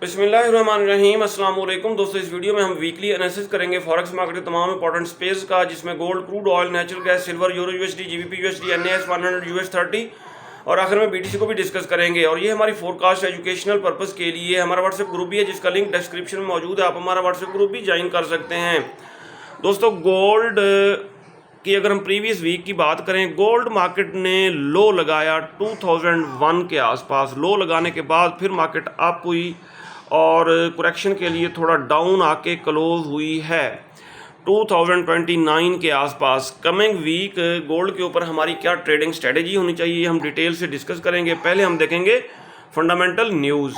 बिस्मिल्लाहिर्रहमानिर्रहीम। अस्सलाम वालेकुम दोस्तों, इस वीडियो में हम वीकली एनालिसिस करेंगे फॉरेक्स मार्केट के तमाम इंपॉर्टेंट स्पेस का, जिसमें gold, crude oil, natural gas, silver, euro USD, GBP USD, NS 100 US 30 और आखिर में बीटीसी को भी डिस्कस करेंगे। और ये हमारी फोरकास्ट एजुकेशनल पर्पस के लिए हमारा व्हाट्सएप ग्रुप भी है, जिसका लिंक डिस्क्रिप्शन में मौजूद है। आप हमारा व्हाट्सएप ग्रुप भी ज्वाइन कर सकते हैं। दोस्तों, गोल्ड कि अगर हम प्रीवियस वीक की बात करें, गोल्ड मार्केट ने लो लगाया 2001 के आसपास। लो लगाने के बाद फिर मार्केट अप हुई और करेक्शन के लिए थोड़ा डाउन आके क्लोज हुई है 2029 के आसपास। कमिंग वीक गोल्ड के ऊपर हमारी क्या ट्रेडिंग स्ट्रेटेजी होनी चाहिए, हम डिटेल से डिस्कस करेंगे। पहले हम देखेंगे फंडामेंटल न्यूज़।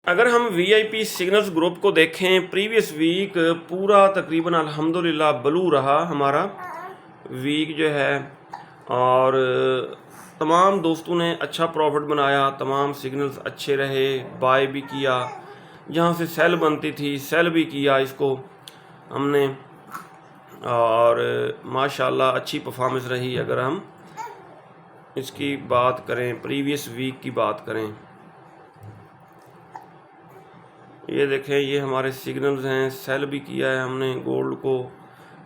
अगर हम वीआईपी सिग्नल्स ग्रुप को देखें, प्रीवियस वीक पूरा तकरीबन अल्हम्दुलिल्लाह ब्लू रहा हमारा वीक जो है, और तमाम दोस्तों ने अच्छा प्रॉफिट बनाया, तमाम सिग्नल्स अच्छे रहे, बाय भी किया, जहाँ से सेल बनती थी सेल भी किया इसको हमने, और माशाल्लाह अच्छी परफॉर्मेंस रही। अगर हम इसकी बात करें, प्रीवियस वीक की बात करें, ये देखें, ये हमारे सिग्नल्स हैं। सेल भी किया है हमने गोल्ड को,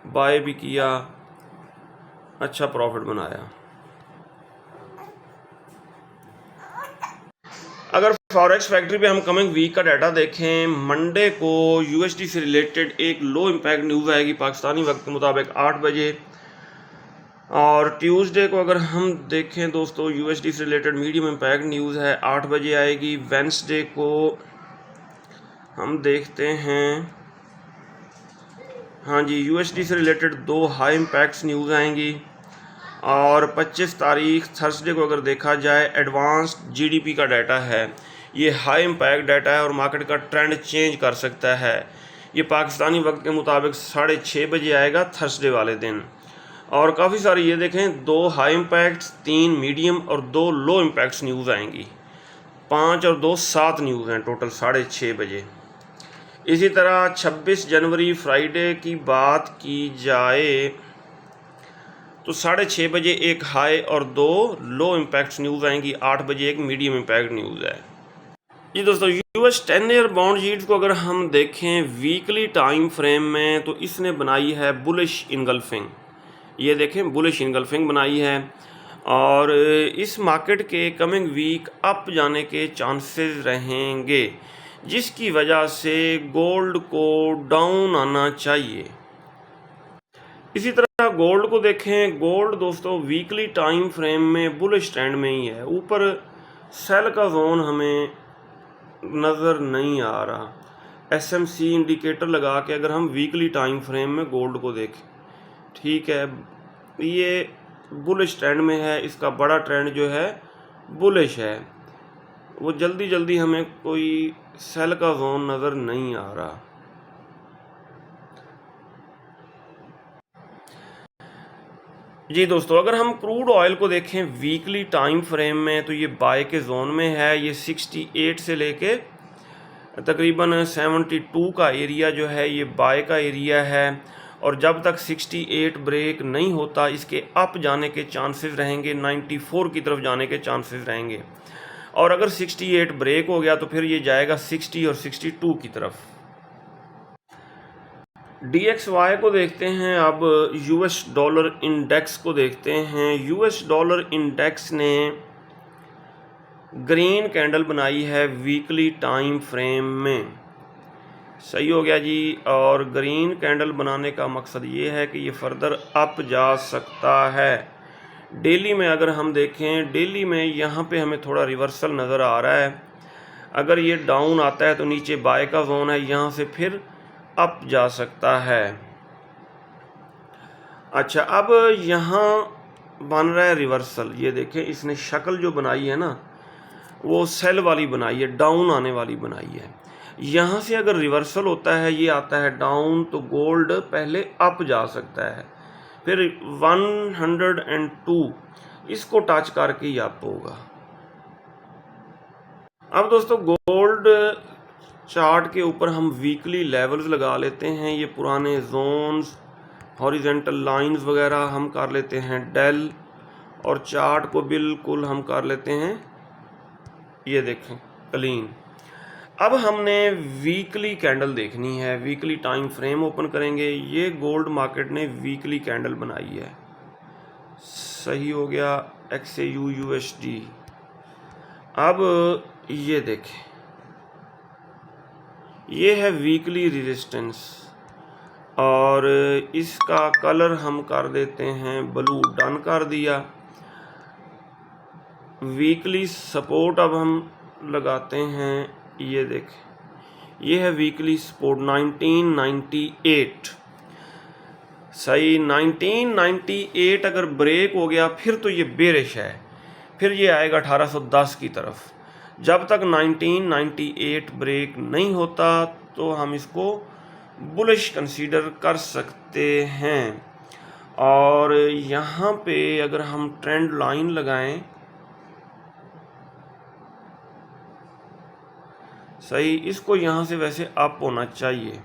बाय भी किया, अच्छा प्रॉफिट बनाया। अगर फॉरेक्स फैक्ट्री पे हम कमिंग वीक का डाटा देखें, मंडे को यूएसडी से रिलेटेड एक लो इम्पैक्ट न्यूज़ आएगी पाकिस्तानी वक्त के मुताबिक 8 बजे। और ट्यूसडे को अगर हम देखें दोस्तों, यूएसडी से रिलेटेड मीडियम इम्पैक्ट न्यूज़ है, 8 बजे आएगी। वेडनेसडे को हम देखते हैं, हाँ जी, यूएसडी से रिलेटेड 2 हाई इम्पैक्ट्स न्यूज़ आएंगी। और 25 तारीख थर्सडे को अगर देखा जाए, एडवांस्ड जीडीपी का डाटा है। ये हाई इम्पैक्ट डाटा है और मार्केट का ट्रेंड चेंज कर सकता है। ये पाकिस्तानी वक्त के मुताबिक 6:30 बजे आएगा थर्सडे वाले दिन। और काफ़ी सारी, ये देखें, 2 हाई इम्पैक्ट्स, 3 मीडियम और 2 लो इम्पैक्ट्स न्यूज़ आएंगी। 5 और 2 7 न्यूज़ हैं टोटल 6:30 बजे। इसी तरह 26 जनवरी फ्राइडे की बात की जाए तो 6:30 बजे एक हाई और 2 लो इम्पैक्ट न्यूज़ आएंगी। 8 बजे एक मीडियम इम्पैक्ट न्यूज़ है। जी दोस्तों, यूएस 10 ईयर बॉन्ड यील्ड को अगर हम देखें वीकली टाइम फ्रेम में, तो इसने बनाई है बुलिश इनगल्फिंग। ये देखें, बुलिश इनगल्फिंग बनाई है, और इस मार्केट के कमिंग वीक अप जाने के चांसेस रहेंगे, जिसकी वजह से गोल्ड को डाउन आना चाहिए। इसी तरह गोल्ड को देखें, गोल्ड दोस्तों वीकली टाइम फ्रेम में बुलिश ट्रेंड में ही है। ऊपर सेल का जोन हमें नज़र नहीं आ रहा। एसएमसी इंडिकेटर लगा के अगर हम वीकली टाइम फ्रेम में गोल्ड को देखें, ठीक है, ये बुलिश ट्रेंड में है। इसका बड़ा ट्रेंड जो है बुलिश है, वो जल्दी जल्दी हमें कोई सेल का जोन नज़र नहीं आ रहा। जी दोस्तों, अगर हम क्रूड ऑयल को देखें वीकली टाइम फ्रेम में, तो ये बाय के जोन में है। ये 68 से लेके तकरीबन 72 का एरिया जो है, ये बाय का एरिया है। और जब तक 68 ब्रेक नहीं होता, इसके अप जाने के चांसेस रहेंगे, 94 की तरफ जाने के चांसेस रहेंगे। और अगर 68 ब्रेक हो गया तो फिर ये जाएगा 60 और 62 की तरफ। DXY को देखते हैं। अब यूएस डॉलर इंडेक्स को देखते हैं। यूएस डॉलर इंडेक्स ने ग्रीन कैंडल बनाई है वीकली टाइम फ्रेम में। सही हो गया जी। और ग्रीन कैंडल बनाने का मकसद ये है कि ये फर्दर अप जा सकता है। डेली में अगर हम देखें, डेली में यहाँ पे हमें थोड़ा रिवर्सल नज़र आ रहा है। अगर ये डाउन आता है तो नीचे बाय का जोन है, यहाँ से फिर अप जा सकता है। अच्छा, अब यहाँ बन रहा है रिवर्सल। ये देखें, इसने शक्ल जो बनाई है ना, वो सेल वाली बनाई है, डाउन आने वाली बनाई है। यहाँ से अगर रिवर्सल होता है, ये आता है डाउन, तो गोल्ड पहले अप जा सकता है, फिर 102 इसको टच करके ही अप होगा। अब दोस्तों, गोल्ड चार्ट के ऊपर हम वीकली लेवल्स लगा लेते हैं। ये पुराने जोन्स, हॉरिजेंटल लाइंस वगैरह हम कर लेते हैं डेल, और चार्ट को बिल्कुल हम कर लेते हैं, ये देखें, क्लीन। अब हमने वीकली कैंडल देखनी है, वीकली टाइम फ्रेम ओपन करेंगे। ये गोल्ड मार्केट ने वीकली कैंडल बनाई है, सही हो गया, XAU USD। अब ये देखें, ये है वीकली रेजिस्टेंस और इसका कलर हम कर देते हैं ब्लू, डन कर दिया। वीकली सपोर्ट अब हम लगाते हैं, ये देखें, ये है वीकली सपोर्ट 1998, सही। 1998 अगर ब्रेक हो गया फिर तो ये बेरिश है, फिर ये आएगा 1810 की तरफ। जब तक 1998 ब्रेक नहीं होता तो हम इसको बुलिश कंसीडर कर सकते हैं। और यहाँ पे अगर हम ट्रेंड लाइन लगाएं, सही, इसको यहाँ से वैसे अप होना चाहिए।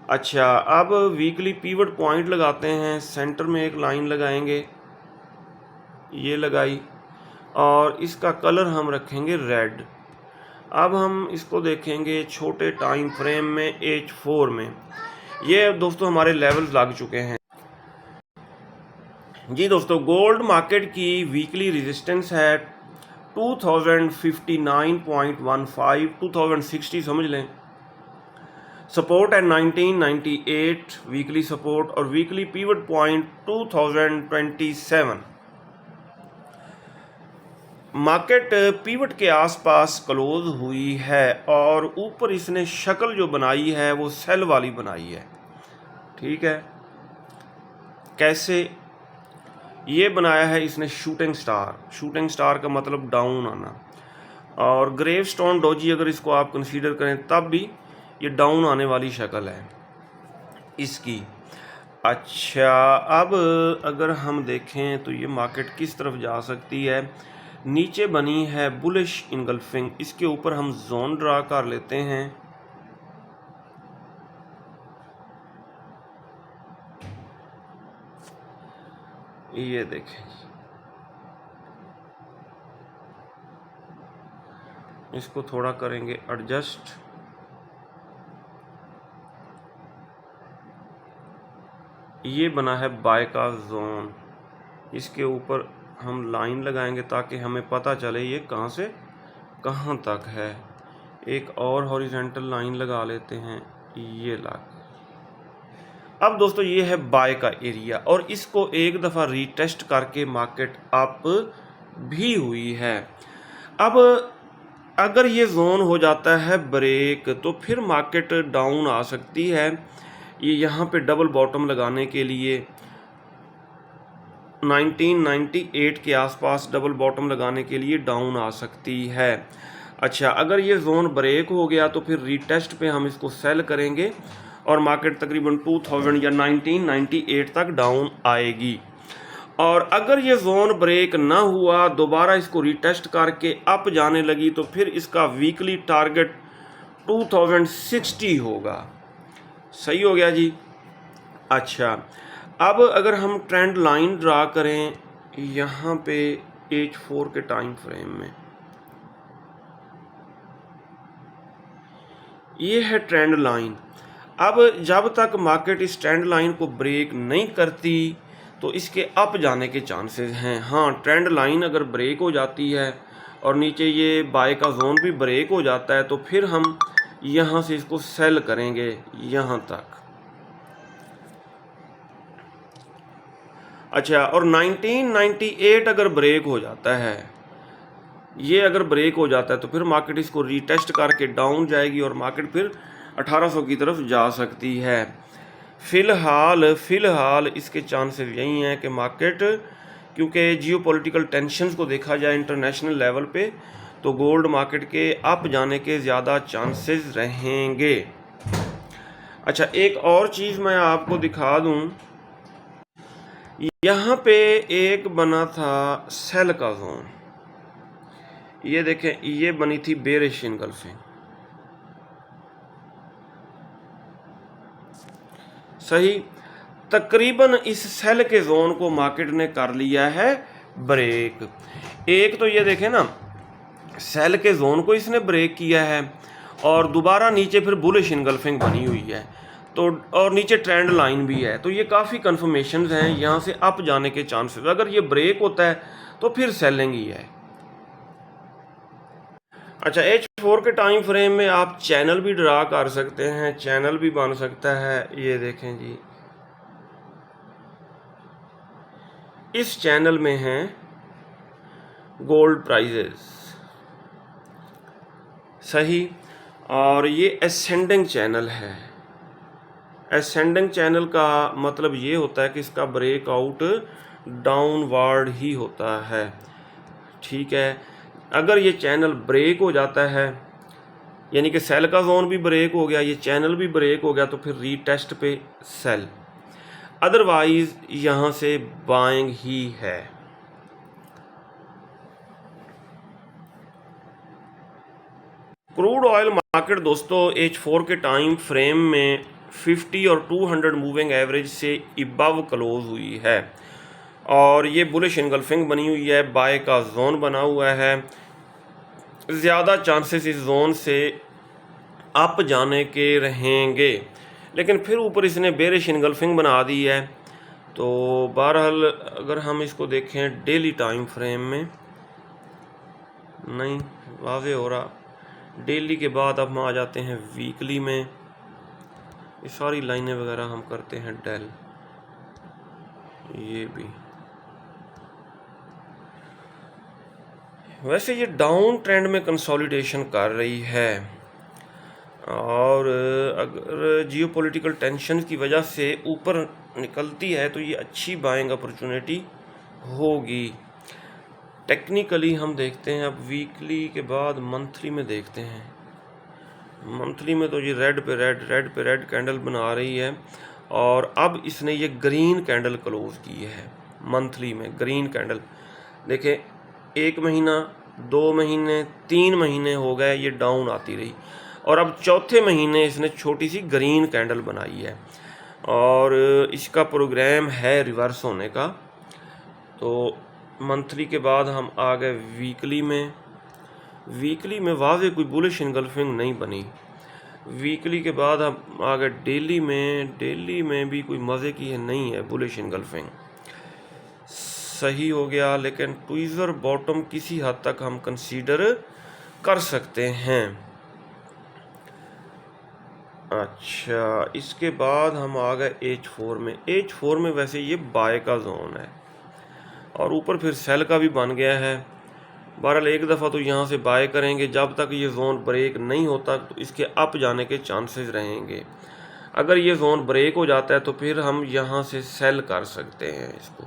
अच्छा, अब वीकली पीवट पॉइंट लगाते हैं, सेंटर में एक लाइन लगाएंगे, ये लगाई, और इसका कलर हम रखेंगे रेड। अब हम इसको देखेंगे छोटे टाइम फ्रेम में, H4 में। ये दोस्तों हमारे लेवल्स लग चुके हैं जी। दोस्तों गोल्ड मार्केट की वीकली रेजिस्टेंस है 2059.15, 2060 समझ लें। सपोर्ट है 1998 वीकली सपोर्ट, और weekly pivot point 2027। Market pivot के आसपास क्लोज हुई है और ऊपर इसने शक्ल जो बनाई है वो सेल वाली बनाई है, ठीक है। कैसे ये बनाया है इसने? Shooting star. शूटिंग स्टार का मतलब डाउन आना, और ग्रेव स्टोन डोजी अगर इसको आप कंसीडर करें तब भी ये डाउन आने वाली शक्ल है इसकी। अच्छा, अब अगर हम देखें तो ये मार्केट किस तरफ जा सकती है। नीचे बनी है बुलिश इनगल्फिंग, इसके ऊपर हम जोन ड्रा कर लेते हैं। ये देखें, इसको थोड़ा करेंगे एडजस्ट। ये बना है बाय का जोन, इसके ऊपर हम लाइन लगाएंगे ताकि हमें पता चले ये कहाँ से कहाँ तक है। एक और हॉरिजॉन्टल लाइन लगा लेते हैं, ये लग। अब दोस्तों ये है बाय का एरिया, और इसको एक दफ़ा रीटेस्ट करके मार्केट अप भी हुई है। अब अगर ये जोन हो जाता है ब्रेक तो फिर मार्केट डाउन आ सकती है। ये यहाँ पे डबल बॉटम लगाने के लिए 1998 के आसपास डबल बॉटम लगाने के लिए डाउन आ सकती है। अच्छा, अगर ये जोन ब्रेक हो गया तो फिर रीटेस्ट पे हम इसको सेल करेंगे और मार्केट तकरीबन 2000 या 1998 तक डाउन आएगी। और अगर ये जोन ब्रेक ना हुआ, दोबारा इसको रीटेस्ट करके अप जाने लगी तो फिर इसका वीकली टारगेट 2060 होगा। सही हो गया जी। अच्छा, अब अगर हम ट्रेंड लाइन ड्रा करें यहाँ पे H4 के टाइम फ्रेम में, ये है ट्रेंड लाइन। अब जब तक मार्केट इस ट्रेंड लाइन को ब्रेक नहीं करती तो इसके अप जाने के चांसेस हैं। हाँ, ट्रेंड लाइन अगर ब्रेक हो जाती है और नीचे ये बाय का जोन भी ब्रेक हो जाता है तो फिर हम यहाँ से इसको सेल करेंगे यहाँ तक। अच्छा, और 1998 अगर ब्रेक हो जाता है, ये अगर ब्रेक हो जाता है तो फिर मार्केट इसको रीटेस्ट करके डाउन जाएगी और मार्केट फिर 1800 की तरफ जा सकती है। फ़िलहाल इसके चांसेस यही हैं कि मार्केट, क्योंकि जियोपॉलिटिकल टेंशन्स को देखा जाए इंटरनेशनल लेवल पे तो गोल्ड मार्केट के अप जाने के ज़्यादा चांसेस रहेंगे। अच्छा, एक और चीज़ मैं आपको दिखा दूं, यहाँ पे एक बना था सेल का जोन, ये देखें, ये बनी थी बेरिश इनगल्फिंग। सही, तकरीबन इस सेल के जोन को मार्केट ने कर लिया है ब्रेक। एक तो ये देखें ना, सेल के जोन को इसने ब्रेक किया है और दोबारा नीचे फिर बुलिश इनगल्फिंग बनी हुई है, तो और नीचे ट्रेंड लाइन भी है, तो ये काफ़ी कन्फर्मेशन हैं यहाँ से अप जाने के चांसेस। अगर ये ब्रेक होता है तो फिर सेलिंग ही है। अच्छा, H4 के टाइम फ्रेम में आप चैनल भी ड्रा कर सकते हैं, चैनल भी बन सकता है। ये देखें जी, इस चैनल में हैं गोल्ड प्राइजेस, सही, और ये असेंडिंग चैनल है। असेंडिंग चैनल का मतलब ये होता है कि इसका ब्रेकआउट डाउनवर्ड ही होता है, ठीक है। अगर ये चैनल ब्रेक हो जाता है, यानी कि सेल का जोन भी ब्रेक हो गया, ये चैनल भी ब्रेक हो गया, तो फिर रीटेस्ट पे सेल, अदरवाइज यहाँ से बाइंग ही है। क्रूड ऑयल मार्केट दोस्तों H4 के टाइम फ्रेम में 50 और 200 मूविंग एवरेज से इबव क्लोज हुई है और ये बुलिश इनगल्फिंग बनी हुई है, बाय का जोन बना हुआ है। ज़्यादा चांसेस इस जोन से अप जाने के रहेंगे, लेकिन फिर ऊपर इसने बेरिश इनगल्फिंग बना दी है। तो बहरहाल अगर हम इसको देखें डेली टाइम फ्रेम में, नहीं वाज़े हो रहा, डेली के बाद अब हम आ जाते हैं वीकली में। ये सारी लाइनें वगैरह हम करते हैं डेल, ये भी। वैसे ये डाउन ट्रेंड में कंसोलिडेशन कर रही है और अगर जियोपॉलिटिकल टेंशन की वजह से ऊपर निकलती है तो ये अच्छी बाइंग अपॉर्चुनिटी होगी। टेक्निकली हम देखते हैं, अब वीकली के बाद मंथली में देखते हैं। मंथली में तो ये रेड पे रेड कैंडल बना रही है और अब इसने ये ग्रीन कैंडल क्लोज की है। मंथली में ग्रीन कैंडल देखें, 1 महीना, 2 महीने, 3 महीने हो गए ये डाउन आती रही और अब चौथे महीने इसने छोटी सी ग्रीन कैंडल बनाई है और इसका प्रोग्राम है रिवर्स होने का। तो मंथली के बाद हम आ गए वीकली में। वीकली में वाज़े कोई बुलिश इनगल्फिंग नहीं बनी। वीकली के बाद हम आ गए डेली में। डेली में भी कोई मज़े की है नहीं है बुलिश इनगल्फिंग, सही हो गया, लेकिन ट्वीज़र बॉटम किसी हद तक हम कंसीडर कर सकते हैं। अच्छा, इसके बाद हम आ गए H4 में। H4 में वैसे ये बाय का जोन है और ऊपर फिर सेल का भी बन गया है। बहरहाल एक दफ़ा तो यहाँ से बाय करेंगे, जब तक ये जोन ब्रेक नहीं होता तो इसके अप जाने के चांसेस रहेंगे। अगर ये जोन ब्रेक हो जाता है तो फिर हम यहाँ से सेल कर सकते हैं इसको।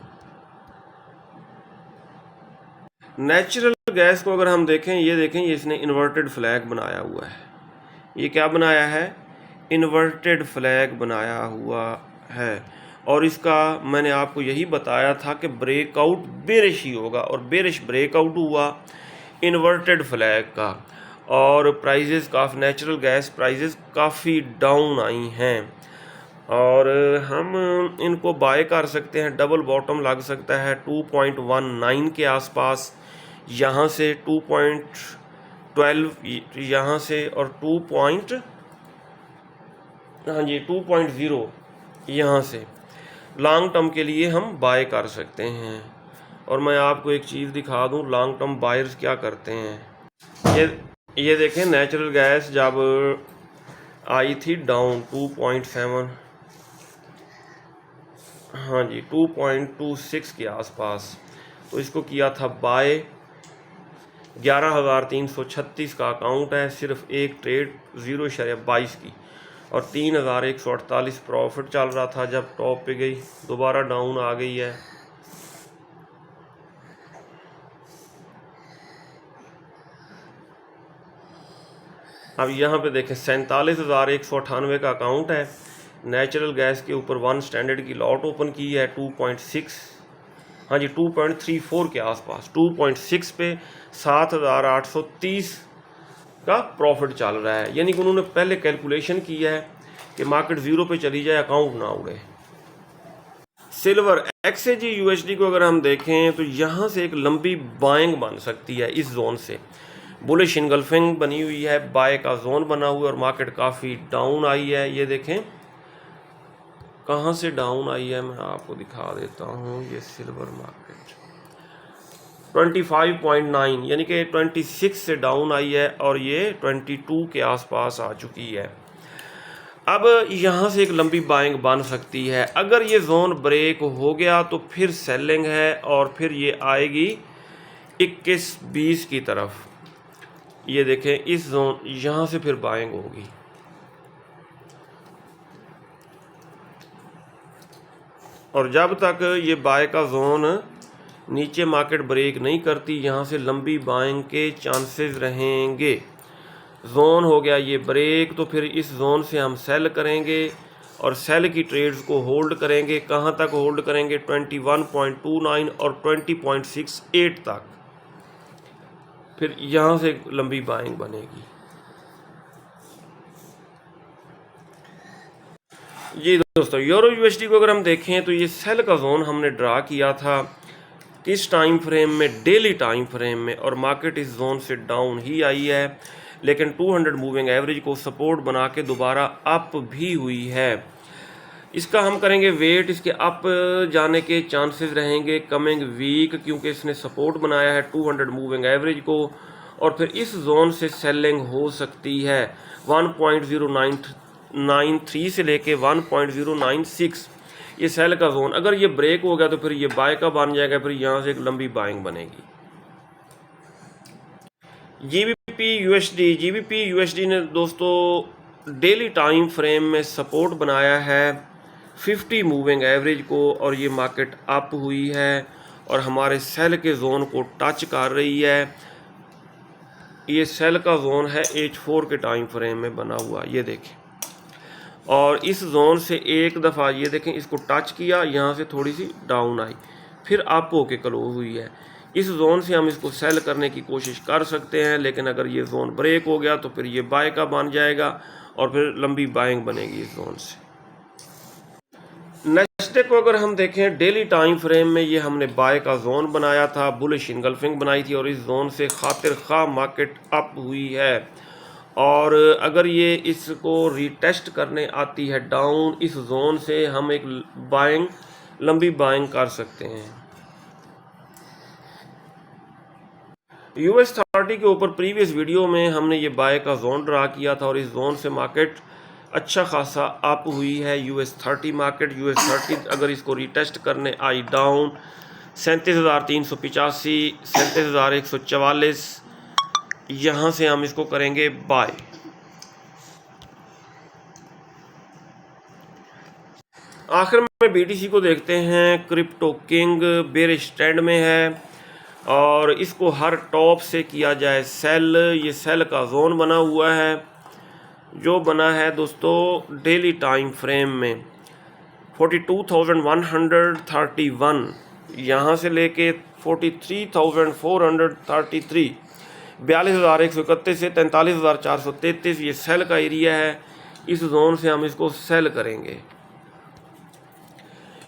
नेचुरल गैस को अगर हम देखें, ये देखें, ये इसने इन्वर्टेड फ्लैग बनाया हुआ है। ये क्या बनाया है? इन्वर्टेड फ्लैग बनाया हुआ है और इसका मैंने आपको यही बताया था कि ब्रेकआउट बेरिश ही होगा और बेरिश ब्रेकआउट हुआ इन्वर्टेड फ्लैग का और प्राइजेस काफ़ी, नेचुरल गैस प्राइजेस काफ़ी डाउन आई हैं और हम इनको बाय कर सकते हैं। डबल बॉटम लग सकता है 2.19 के आसपास, यहाँ से 2.12 यहाँ से और 2.0 यहाँ से लॉन्ग टर्म के लिए हम बाय कर सकते हैं। और मैं आपको एक चीज़ दिखा दूं, लॉन्ग टर्म बायर्स क्या करते हैं। ये देखें, नेचुरल गैस जब आई थी डाउन 2.7, हाँ जी 2.26 के आसपास, तो इसको किया था बाय। 11,336 का अकाउंट है, सिर्फ एक ट्रेड 0.22 की और 3,148 प्रॉफिट चल रहा था जब टॉप पे गई, दोबारा डाउन आ गई है। अब यहाँ पे देखें 47,198 का अकाउंट है। नेचुरल गैस के ऊपर 1 स्टैंडर्ड की लॉट ओपन की है 2.6, हाँ जी 2.34 के आसपास, 2.6 पे 7,830 का प्रॉफिट चल रहा है। यानी कि उन्होंने पहले कैलकुलेशन किया है कि मार्केट ज़ीरो पे चली जाए, अकाउंट ना उड़े। सिल्वर XAG USD को अगर हम देखें तो यहाँ से एक लंबी बाइंग बन सकती है इस जोन से बुलिश इनगल्फिंग बनी हुई है, बाय का जोन बना हुआ है और मार्केट काफ़ी डाउन आई है। ये देखें कहाँ से डाउन आई है, मैं आपको दिखा देता हूँ। ये सिल्वर मार्केट 25.9 यानी कि 26 से डाउन आई है और ये 22 के आसपास आ चुकी है। अब यहाँ से एक लंबी बाइंग बन सकती है। अगर ये जोन ब्रेक हो गया तो फिर सेलिंग है और फिर ये आएगी 21-20 की तरफ। ये देखें इस जोन, यहाँ से फिर बाइंग होगी। और जब तक ये बाय का जोन नीचे मार्केट ब्रेक नहीं करती, यहाँ से लंबी बाइंग के चांसेस रहेंगे। जोन हो गया ये ब्रेक तो फिर इस जोन से हम सेल करेंगे और सेल की ट्रेड्स को होल्ड करेंगे। कहाँ तक होल्ड करेंगे? 21.29 और 20.68 तक। फिर यहाँ से लंबी बाइंग बनेगी। जी दोस्तों, यूरो यूएसडी को अगर हम देखें तो ये सेल का जोन हमने ड्रा किया था किस टाइम फ्रेम में? डेली टाइम फ्रेम में, और मार्केट इस जोन से डाउन ही आई है, लेकिन 200 मूविंग एवरेज को सपोर्ट बना के दोबारा अप भी हुई है। इसका हम करेंगे वेट, इसके अप जाने के चांसेस रहेंगे कमिंग वीक, क्योंकि इसने सपोर्ट बनाया है 200 मूविंग एवरेज को और फिर इस जोन से सेलिंग हो सकती है 1.093 से लेके 1.096। ये सेल का जोन अगर ये ब्रेक हो गया तो फिर ये बाय का बन जाएगा, फिर यहाँ से एक लंबी बाइंग बनेगी। जीबीपी यूएसडी ने दोस्तों डेली टाइम फ्रेम में सपोर्ट बनाया है 50 मूविंग एवरेज को और ये मार्केट अप हुई है और हमारे सेल के जोन को टच कर रही है। ये सेल का जोन है H4 के टाइम फ्रेम में बना हुआ, ये देखें। और इस जोन से एक दफ़ा ये देखें इसको टच किया, यहाँ से थोड़ी सी डाउन आई, फिर अप होके क्लोज हुई है। इस जोन से हम इसको सेल करने की कोशिश कर सकते हैं, लेकिन अगर ये जोन ब्रेक हो गया तो फिर ये बाय का बन जाएगा और फिर लंबी बाइंग बनेगी इस जोन से। नेक्स्ट को अगर हम देखें डेली टाइम फ्रेम में, ये हमने बाय का जोन बनाया था, बुलिश इनगल्फिंग बनाई थी और इस जोन से खातिर खा मार्केट अप हुई है। और अगर ये इसको रीटेस्ट करने आती है डाउन, इस जोन से हम एक बाइंग लंबी बाइंग कर सकते हैं। US30 के ऊपर प्रीवियस वीडियो में हमने ये बाय का जोन ड्रा किया था और इस जोन से मार्केट अच्छा खासा अप हुई है। US30 मार्केट, US30 अगर इसको रीटेस्ट करने आई डाउन 37,385, 37,144, यहाँ से हम इसको करेंगे बाय। आखिर में BTC को देखते हैं। क्रिप्टो किंग बेरिश ट्रेंड में है और इसको हर टॉप से किया जाए सेल। ये सेल का जोन बना हुआ है जो बना है दोस्तों डेली टाइम फ्रेम में 42,131, यहाँ से लेके 43,433, 42,131 से 43,433 ये सेल का एरिया है। इस जोन से हम इसको सेल करेंगे।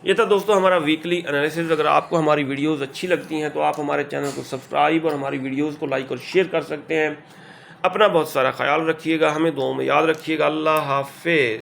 ये था दोस्तों हमारा वीकली एनालिसिस। अगर आपको हमारी वीडियोस अच्छी लगती हैं तो आप हमारे चैनल को सब्सक्राइब और हमारी वीडियोस को लाइक और शेयर कर सकते हैं। अपना बहुत सारा ख्याल रखिएगा, हमें दुआओं में याद रखिएगा। अल्लाह हाफिज़।